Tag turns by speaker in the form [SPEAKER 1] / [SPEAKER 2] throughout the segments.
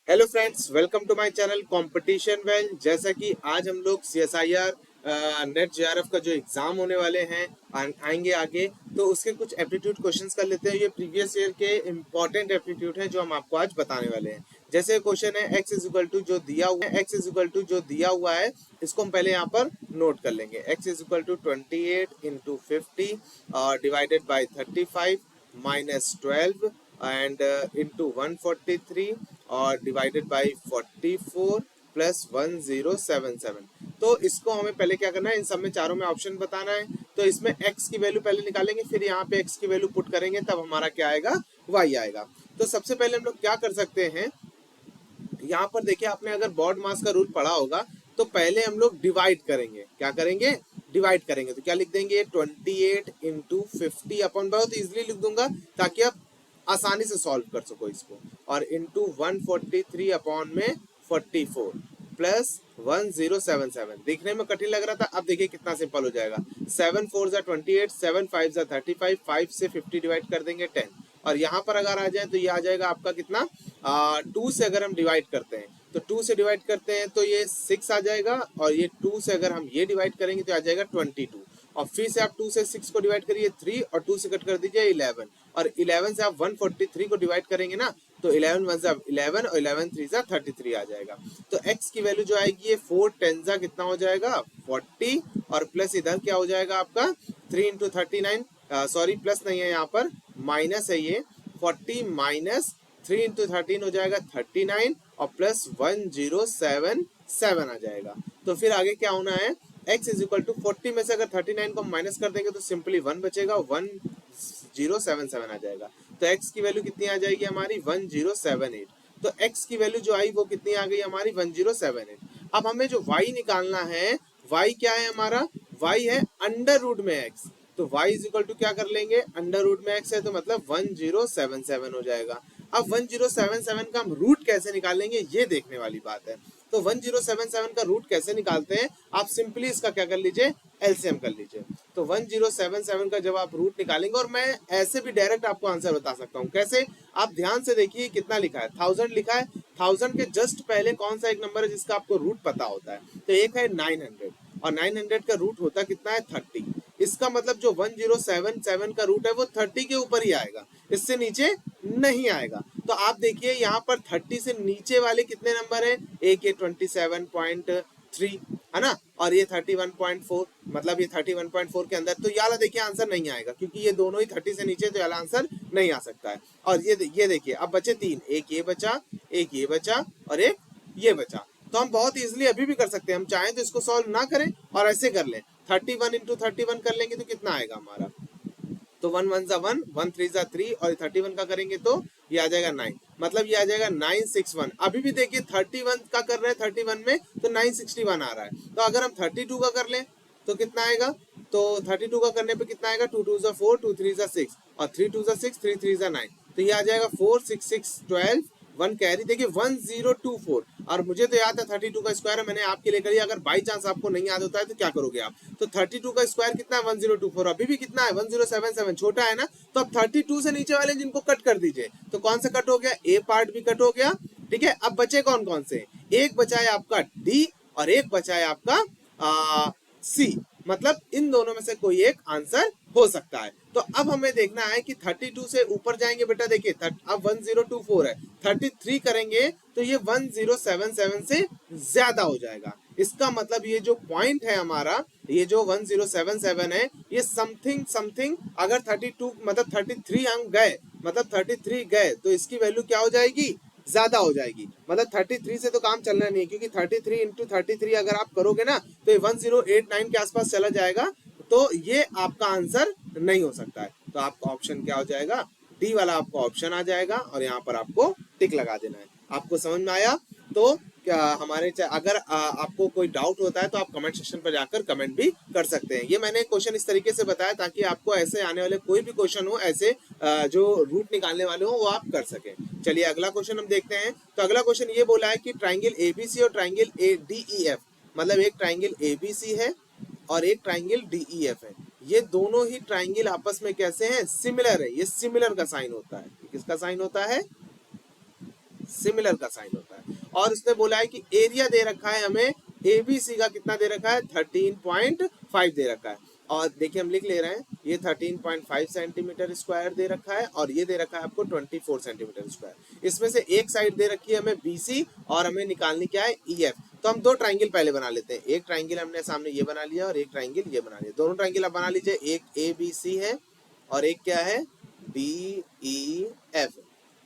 [SPEAKER 1] Hello friends, welcome to my channel competition well. जैसा कि आज हम लोग CSIR नेट JRF का जो एग्जाम होने वाले हैं आएंगे आगे, तो उसके कुछ एप्टीट्यूड क्वेश्चंस कर लेते हैं। ये प्रीवियस ईयर के इंपॉर्टेंट एप्टीट्यूड हैं जो हम आपको आज बताने वाले हैं। जैसे क्वेश्चन है x इज इक्वल टू जो दिया हुआ है, इसको हम पहले यहाँ पर नोट कर लेंगे। x is equal to 28 into 50 divided by 35 minus 12 and into 143 और डिवाइडेड बाई 44 प्लस 1077। तो इसको हमें पहले क्या करना है, इन सब में चारों में ऑप्शन बताना है। तो इसमें x की वैल्यू पहले निकालेंगे, फिर यहाँ पे x की वैल्यू पुट करेंगे, तब हमारा क्या आएगा, y आएगा। तो सबसे पहले हम लोग क्या कर सकते हैं, यहाँ पर देखिए आपने अगर बॉड मास का रूल पढ़ा होगा, तो पहले हम लोग डिवाइड करेंगे। क्या करेंगे, डिवाइड करेंगे। तो क्या लिख देंगे, 28 इंटू 50 अपन बहुत इजिली लिख दूंगा ताकि आप आसानी से सॉल्व कर सको इसको, और इंटू 143 अपॉन में 44 प्लस 1077। देखने में कठिन लग रहा था, अब देखिए कितना सिंपल हो जाएगा। 7 4 जा 28, 7 5 जा 35, 5 से 50 डिवाइड कर देंगे 10, और यहाँ पर अगर आ जाए तो ये आ जाएगा आपका कितना, 2 से अगर हम डिवाइड करते हैं तो 2 से डिवाइड करते हैं तो ये 6 आ जाएगा, और ये 2 से अगर हम ये डिवाइड करेंगे तो आ जाएगा 22, और फिर से आप 2 से 6 को डिवाइड करिए 3, और 2 से कट कर दीजिए 11, और 11 से आप 143 को डिवाइड करेंगे ना, तो 11 1 जा 11 और 11 3 जा 33 आ जाएगा। तो x की वैल्यू जो आएगी, ये 4 10 जा कितना हो जाएगा, 40, और प्लस इधर क्या हो जाएगा आपका 3 इंटू 39, सॉरी प्लस नहीं है यहाँ पर, माइनस है ये, 40 माइनस 3 इंटू 13 हो जाएगा 39, और प्लस 1077 आ जाएगा। तो फिर आगे क्या होना है, x इज इक्वल टू 40 में से अगर 39 को माइनस कर देंगे तो सिंपली 1 बचेगा, 1077 आ जाएगा। तो x की वैल्यू कितनी आ जाएगी हमारी, 1078। तो x की वैल्यू जो आई वो कितनी आ गई हमारी, 1078। अब हमें जो y निकालना है, y क्या है हमारा, y है अंडर रूट में x। तो y इज इक्वल टू क्या कर लेंगे, अंडर रूट में x है तो मतलब 1077 हो जाएगा। अब 1077 का हम रूट कैसे निकालेंगे, ये देखने वाली बात है। तो 1077 का रूट कैसे निकालते हैं, आप सिंपली इसका क्या कर लीजिए, एलसीएम कर लीजिए। तो 1077 का जब आप रूट निकालेंगे, और मैं ऐसे भी डायरेक्ट आपको आंसर बता सकता हूँ कैसे, आप ध्यान से देखिए कितना लिखा है, 1000 लिखा है। 1000 के जस्ट पहले कौन सा एक नंबर है जिसका आपको रूट पता होता है, तो एक है 900, और 900 का रूट होता कितना है, 30। इसका मतलब जो 1077 का रूट है वो 30 के ऊपर ही आएगा, इससे नीचे नहीं आएगा। तो आप देखिए यहाँ पर 30 से नीचे वाले कितने नंबर है, एक ये 27.3 है ना, और ये 31.4, मतलब ये 31.4 के अंदर, तो ये देखिए आंसर नहीं आएगा, क्योंकि ये दोनों ही 30 से नीचे, तो ये आंसर नहीं आ सकता है। और ये देखिए अब बचे 3, एक ये बचा, एक ये बचा, और एक ये बचा। तो हम बहुत इजिली अभी भी कर सकते हैं, हम चाहें तो इसको सॉल्व ना करें और ऐसे कर लें, 31 इंटू 31 कर लेंगे तो कितना आएगा हमारा, तो 1 1 जा 1, 1 3 जा 3, और 31 का करेंगे तो ये आ जाएगा 9, मतलब ये आ जाएगा 961। अभी भी देखिए 31 का कर रहे हैं 31 में तो 961 आ रहा है। तो अगर हम 32 का कर लें तो कितना आएगा, तो 32 का करने पे कितना आएगा, 2 2 जा 4, 2 3 जा 6, और 3 2 जा 6, 3 3 जा 9, तो ये आ जाएगा 4 6 6 12, 1 कैरी, देखिए 1024। और मुझे तो याद है 32 का स्क्वायर है, मैंने आपके लिए करी। अगर बाई चांस आपको नहीं याद होता है तो क्या करोगे आप, तो 32 का स्क्वायर कितना है, 1024। अभी भी कितना है, 1077, छोटा है ना, तो अब 32 से नीचे वाले जिनको कट कर दीजिए, तो कौन सा कट हो गया, ए पार्ट भी कट हो गया। ठीक है, अब बचे कौन कौन से, एक बचा है आपका डी, और एक बचा है आपका सी, मतलब इन दोनों में से कोई एक आंसर हो सकता है। तो अब हमें देखना है कि 32 से ऊपर जाएंगे बेटा, देखिए अब 1024 है, 33 करेंगे तो ये 1077 से ज्यादा हो जाएगा। इसका मतलब ये जो पॉइंट है हमारा, ये जो 1077 है, ये समथिंग समथिंग, अगर 32 मतलब 33 हम गए, मतलब 33 गए, तो इसकी वैल्यू क्या हो जाएगी, ज्यादा हो जाएगी। मतलब 33 से तो काम चलना नहीं है, क्योंकि 33 इंटू 33 अगर आप करोगे ना तो ये 1089 के आसपास चला जाएगा, तो ये आपका आंसर नहीं हो सकता है। तो आपका ऑप्शन क्या हो जाएगा, डी वाला आपका ऑप्शन आ जाएगा, और यहाँ पर आपको टिक लगा देना है। आपको समझ में आया, तो क्या हमारे अगर आपको कोई डाउट होता है तो आप कमेंट सेक्शन पर जाकर कमेंट भी कर सकते हैं। ये मैंने क्वेश्चन इस तरीके से बताया ताकि आपको ऐसे आने वाले कोई भी क्वेश्चन हो, ऐसे जो रूट निकालने वाले हो वो आप कर सकें। चलिए अगला क्वेश्चन हम देखते हैं। तो अगला क्वेश्चन ये बोला है कि ट्राइंगल एबीसी और ट्राइंगल ADEF, मतलब एक ट्राइंगल एबीसी है और एक ट्राइंगल DEF है, ये दोनों ही ट्राइंगल आपस में कैसे हैं, सिमिलर है। ये सिमिलर का साइन होता है, किसका साइन होता है, सिमिलर का साइन होता है। और उसने बोला है कि एरिया दे रखा है हमें एबीसी का, कितना दे रखा है 13.5 दे रखा है। और देखिए हम लिख ले रहे हैं, ये 13.5 सेंटीमीटर स्क्वायर दे रखा है और ये दे रखा है आपको 24 सेंटीमीटर स्क्वायर। इसमें से एक साइड दे रखी है हमें बीसी और हमें निकालनी क्या है ईएफ। तो हम दो ट्राइंगल पहले बना लेते हैं। एक ट्राइंगल हमने सामने ये बना लिया और एक ट्राइंगल ये बना लिया। दोनों ट्राइंगल आप बना लीजिए, एक ए बी सी है और एक क्या है डी ई एफ।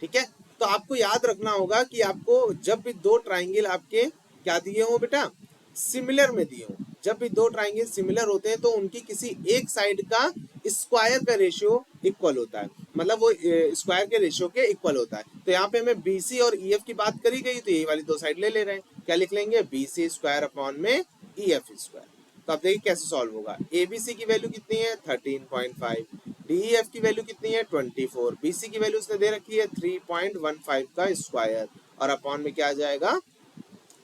[SPEAKER 1] ठीक है, तो आपको याद रखना होगा कि आपको जब भी दो ट्राइंगल आपके क्या दिए हो बेटा, सिमिलर में दिए हो, जब भी दो ट्राइंगल सिमिलर होते हैं तो उनकी किसी एक साइड का स्क्वायर का रेशियो इक्वल होता है, मतलब वो स्क्वायर के रेशियो के इक्वल होता है। तो यहाँ पे हमें बीसी और ईएफ की बात करी गई, तो ये वाली दो साइड ले ले रहे हैं। क्या लिख लेंगे, बीसी स्क्वायर अपॉन में ईएफ स्क्वायर। तो अब देखिए कैसे सॉल्व होगा। एबीसी की वैल्यू कितनी है 13.5, डीईएफ की वैल्यू कितनी है 24, बीसी की वैल्यू उसने दे रखी है 3.15 का स्क्वायर और अपॉन में क्या आ जाएगा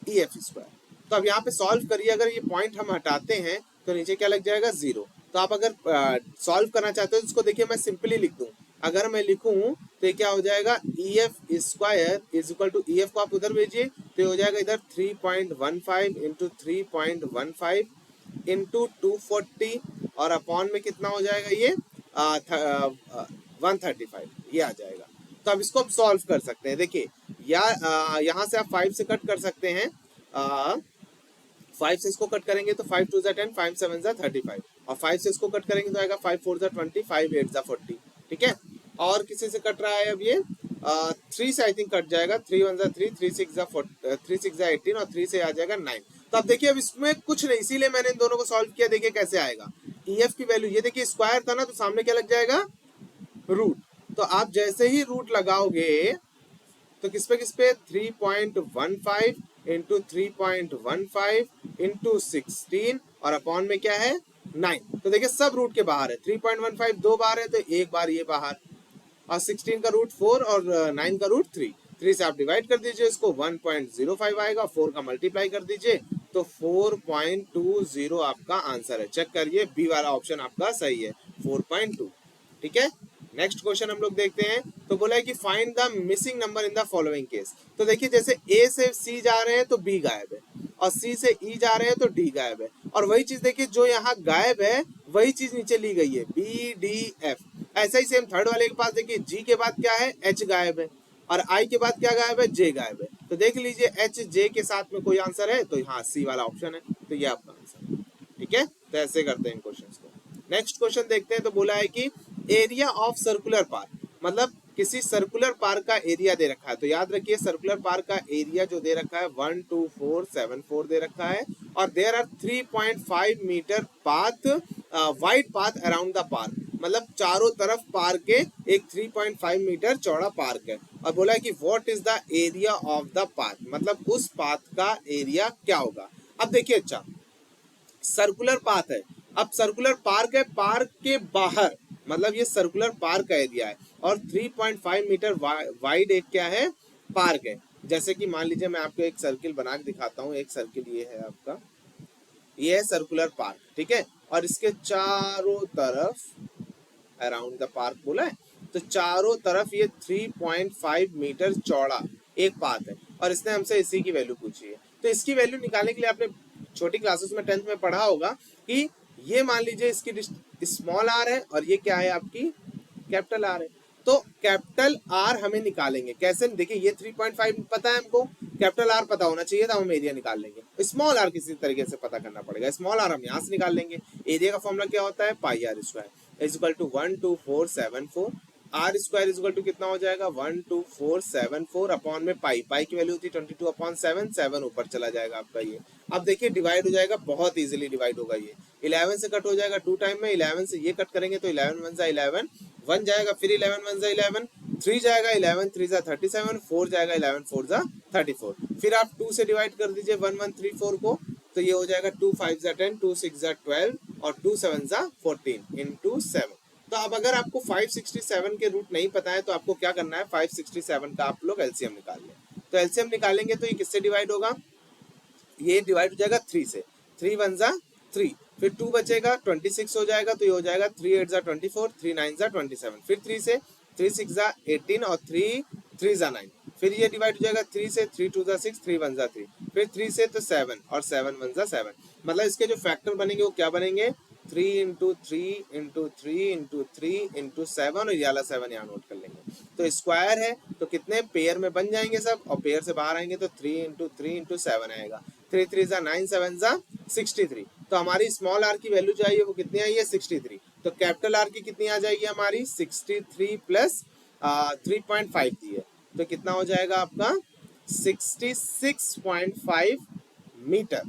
[SPEAKER 1] ईएफ स्क्वायर। तो अब यहाँ पे सॉल्व करिए, अगर ये पॉइंट हम हटाते हैं तो नीचे क्या लग जाएगा 0। तो आप अगर सॉल्व करना चाहते हो तो इसको देखिए मैं सिंपली लिख दूं। अगर मैं लिखूं तो ये क्या हो जाएगा EF square is equal to, EF को आप उधर भेजिए तो ये हो जाएगा इधर 3.15 इंटू 3.15 इंटू 240 और अपॉन में कितना हो जाएगा ये 135, ये आ जाएगा। तो अब इसको हम सॉल्व कर सकते हैं। देखिए या यहाँ से आप 5 से कट कर सकते हैं, 5 से इसको कट करेंगे तो 5 2 10, 5 7 35 और 5 से इसको कट करेंगे तो आएगा 5 4 20, 5 8 40। ठीक है, और किसी से कट रहा है अब ये 3 से आई थिंक कट जाएगा, 3 1 3, 3 6 18 और 3 से आ जाएगा 9। तो अब देखिए अब इसमें कुछ नहीं, इसीलिए मैंने इन दोनों को सॉल्व किया। देखिए कैसे आएगा, ईएफ की वैल्यू ये देखिए स्क्वायर था ना तो सामने क्या लग जाएगा रूट। तो आप जैसे ही रूट लगाओगे तो किस पे 3.15 इंटू 3.15 इंटू 16 और अपॉन में क्या है 9। तो देखिए सब रूट के बाहर है, 3.15 दो बार है तो एक बार ये बाहर, और 16 का रूट 4 और 9 का रूट 3 से आप डिवाइड कर दीजिए इसको 1.05 आएगा, 4 का मल्टीप्लाई कर दीजिए तो 4.20 आपका आंसर है। चेक करिए बी वाला ऑप्शन आपका सही है 4.2। ठीक है, नेक्स्ट क्वेश्चन हम लोग देखते हैं। तो बोला है कि find the missing number in the following case. तो देखिए जैसे ए से सी जा रहे हैं तो बी गायब है और सी से ई जा रहे हैं तो डी गायब है, और वही चीज देखिए जो यहाँ गायब है वही चीज नीचे ली गई है बी डी एफ। ऐसा ही सेम थर्ड वाले के पास देखिए जी के बाद क्या है एच गायब है और आई के बाद क्या गायब है जे गायब है। तो देख लीजिए एच जे के साथ में कोई आंसर है तो यहाँ सी वाला ऑप्शन है, तो ये आपका आंसर है। ठीक है, तो ऐसे करते हैं इन क्वेश्चंस को। नेक्स्ट क्वेश्चन देखते हैं। तो बोला है कि एरिया ऑफ सर्कुलर पार्क, मतलब किसी सर्कुलर पार्क का एरिया दे रखा है। तो याद रखिए सर्कुलर पार्क का एरिया जो दे रखा है 12474 दे रखा है और there are 3.5 meter path wide path around the park, मतलब चारों तरफ पार्क के एक 3.5 मीटर चौड़ा पार्क है। और बोला है कि what is the area of the path, मतलब उस पाथ का एरिया क्या होगा। अब देखिए अच्छा सर्कुलर पाथ है, अब सर्कुलर पार्क है, पार्क के बाहर मतलब ये सर्कुलर पार्क का एरिया है और 3.5 मीटर वाइड एक क्या है पार्क है। जैसे कि मान लीजिए मैं आपको एक सर्किल बना के दिखाता हूँ, एक सर्किल ये है आपका, ये है सर्कुलर पार्क। ठीक है, और इसके चारों तरफ अराउंड द पार्क बोला है तो चारों तरफ ये 3.5 मीटर चौड़ा एक पाथ है और इसने हमसे इसी की वैल्यू पूछी है। तो इसकी वैल्यू निकालने के लिए आपने छोटी क्लासेस में 10th में पढ़ा होगा कि ये मान लीजिए इसकी स्मॉल आर है और ये क्या है आपकी कैपिटल आर है। तो कैपिटल आर हमें निकालेंगे कैसे, देखिए ये 3.5 पता है हमको, कैपिटल आर पता होना चाहिए था, हम एरिया निकाल लेंगे। स्मॉल आर किसी तरीके से पता करना पड़ेगा, स्मॉल आर हम यहाँ से निकाल लेंगे। एरिया का फॉर्मूला क्या होता है pi R square is equal to 12474, R square is equal to कितना हो जाएगा 12474 अपॉन में पाई, पाई की वैल्यू होती है 22/7, 7 ऊपर चला जाएगा आपका ये। अब देखिए डिवाइड हो जाएगा, बहुत इजीली डिवाइड होगा ये, 11 से कट हो जाएगा 2 टाइम में, 11 से ये कट करेंगे तो 11 1 11 1 जाएगा, फिर 11 1 11 3 जाएगा, 11 3 37, 4 जाएगा, 11 4 34, फिर आप 2 से डिवाइड कर दीजिए 1 1 3 4 को, तो ये हो जाएगा 2 5 10, 2 6 12 और 2 7 14 इंटू 7। तो अब अगर आपको 567 के रूट नहीं पता है तो आपको क्या करना है 567 का आप लोग एलसीएम निकाल लें। तो एलसीएम निकालेंगे तो ये किससे डिवाइड होगा, ये डिवाइड हो जाएगा 3 से, 3 1 3, फिर 2 बचेगा 26 हो जाएगा, तो ये हो जाएगा 3 8 24, 3 9 27, फिर 3 से 3 6 18 और 3 3 9, फिर ये डिवाइड हो जाएगा 3 से, 3 2 6, 3 1 3, फिर 3 से तो 7 और 7 1 7। मतलब इसके जो फैक्टर बनेंगे वो क्या बनेंगे, 3 इंटू 3 इंटू 3 इंटू 3 इंटू 7, और ये वाला 7 यहाँ नोट कर लेंगे। तो स्क्वायर है तो कितने पेयर में बन जाएंगे सब, और पेयर से बाहर आएंगे तो 3 इंटू 3 इंटू 7 आएगा। 3 3 जा 9, 7 जा 63। तो हमारी स्मॉल आर की वैल्यू चाहिए वो कितनी आई है, 63। तो कैपिटल आर की कितनी आ जाएगी हमारी, 63 प्लस 3.5 दी है, तो कितना हो जाएगा आपका 66.5 मीटर।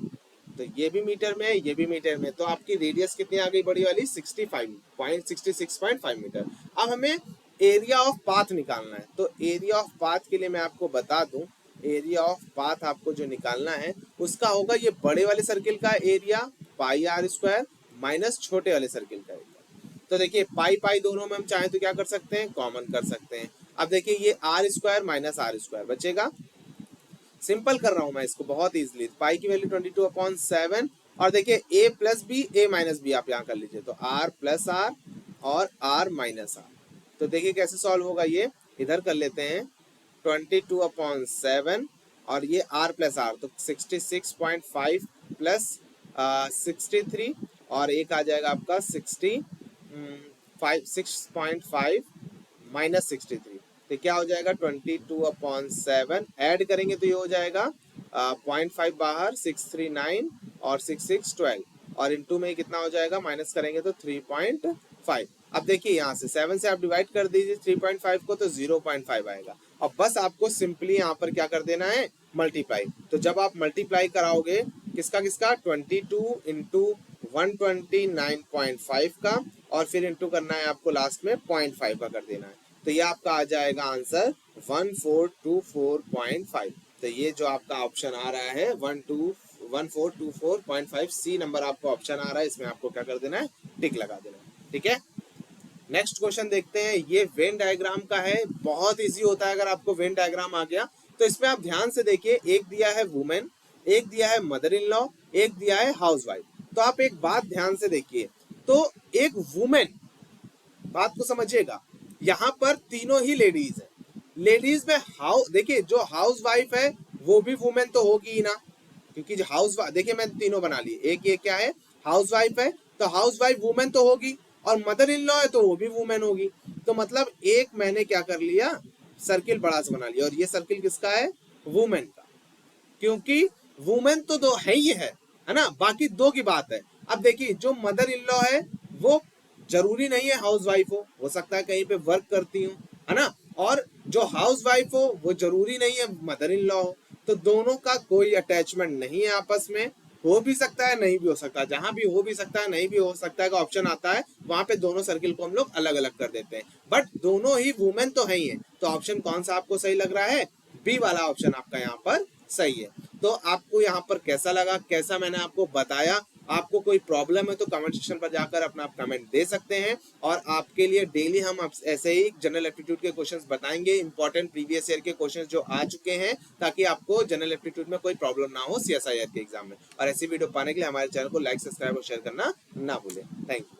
[SPEAKER 1] तो ये भी मीटर में, ये भी मीटर में, तो आपकी रेडियस कितनी आ गई बड़ी वाली, 66.5 मीटर। अब हमें एरिया ऑफ पाथ निकालना है। तो एरिया ऑफ पाथ के लिए मैं आपको बता दूं, एरिया ऑफ पाथ आपको जो निकालना है उसका होगा ये बड़े वाले सर्किल का area pi R square minus छोटे वाले सर्किल का एरिया। तो देखिए पाई पाई दोनों में हम चाहें तो क्या कर सकते हैं, कॉमन कर सकते हैं। अब देखिए ये R square minus R square बचेगा, सिंपल कर रहा हूं मैं इसको बहुत इजीली। पाई की वैल्यू 22/7, और देखिए a plus B a minus B आप यहाँ कर लीजिए, तो r प्लस आर और r माइनस आर। तो देखिए कैसे सॉल्व होगा, ये इधर कर लेते हैं 22/7 और ये r प्लस आर, तो 66.5 प्लस 63, और एक आ जाएगा आपका 6.5 माइनस 63। तो क्या हो जाएगा 22/7, ऐड करेंगे तो ये हो जाएगा 0.5 बाहर, 639 और 6 12, और इनटू में कितना हो जाएगा, माइनस करेंगे तो 3.5। अब देखिए यहाँ से 7 से आप डिवाइड कर दीजिए 3.5 को, तो 0.5 आएगा। अब बस आपको सिंपली यहाँ पर क्या कर देना है, मल्टीप्लाई। तो जब आप मल्टीप्लाई कराओगे किसका किसका, 22 इंटू 129.5 का, और फिर इंटू करना है आपको लास्ट में 0.5 का कर देना है। तो ये आपका आ जाएगा आंसर 1424.5। तो ये जो आपका ऑप्शन आ रहा है 1424.5 सी नंबर आपको ऑप्शन आ रहा है, इसमें आपको क्या कर देना है, टिक लगा देना है। ठीक है, नेक्स्ट क्वेश्चन देखते हैं। ये वेन डायग्राम का है, बहुत इजी होता है अगर आपको वेन डायग्राम आ गया तो। इसमें आप ध्यान से देखिए, एक दिया है वुमेन, एक दिया है मदर इन लॉ, एक दिया है हाउसवाइफ। तो आप एक बात ध्यान से देखिए, तो एक वुमेन, बात को समझिएगा, यहाँ पर तीनों ही लेडीज है। लेडीज में देखिए जो हाउस वाइफ है वो भी वुमेन तो होगी ही ना, क्योंकि जो हाउस वाइफ, देखिए मैंने तीनों बना लिए, एक ये क्या है, हाउस वाइफ है, तो हाउस वाइफ वुमेन तो होगी, और मदर इन लॉ है तो वो भी वुमेन होगी। तो मतलब एक मैंने क्या कर लिया, सर्किल बड़ा सा बना लिया, और ये सर्किल किसका है, वुमेन का, क्योंकि वुमेन तो दो है ही है ना, बाकी दो की बात है। अब देखिए जो मदर इन लॉ है वो जरूरी नहीं है हाउस वाइफ हो सकता है कहीं पे वर्क करती हूँ, है ना, और जो हाउस वाइफ हो वो जरूरी नहीं है मदर इन लॉ हो। तो दोनों का कोई अटैचमेंट नहीं है आपस में, हो भी सकता है नहीं भी हो सकता, जहां भी हो भी सकता है नहीं भी हो सकता है का ऑप्शन आता है, वहां पे दोनों सर्किल को हम लोग अलग अलग कर देते हैं, बट दोनों ही वुमेन तो है ही है। तो ऑप्शन कौन सा आपको सही लग रहा है, बी वाला ऑप्शन आपका यहाँ पर सही है। तो आपको यहाँ पर कैसा लगा, कैसा मैंने आपको बताया, आपको कोई प्रॉब्लम है तो कमेंट सेक्शन पर जाकर अपना आप कमेंट दे सकते हैं, और आपके लिए डेली हम ऐसे ही जनरल एप्टीट्यूड के क्वेश्चंस बताएंगे, इंपॉर्टेंट प्रीवियस ईयर के क्वेश्चंस जो आ चुके हैं, ताकि आपको जनरल एप्टीट्यूड में कोई प्रॉब्लम ना हो सीएसआईआर के एग्जाम में। और ऐसी वीडियो पाने के लिए हमारे चैनल को लाइक, सब्सक्राइब और शेयर करना ना भूलें। Thank you.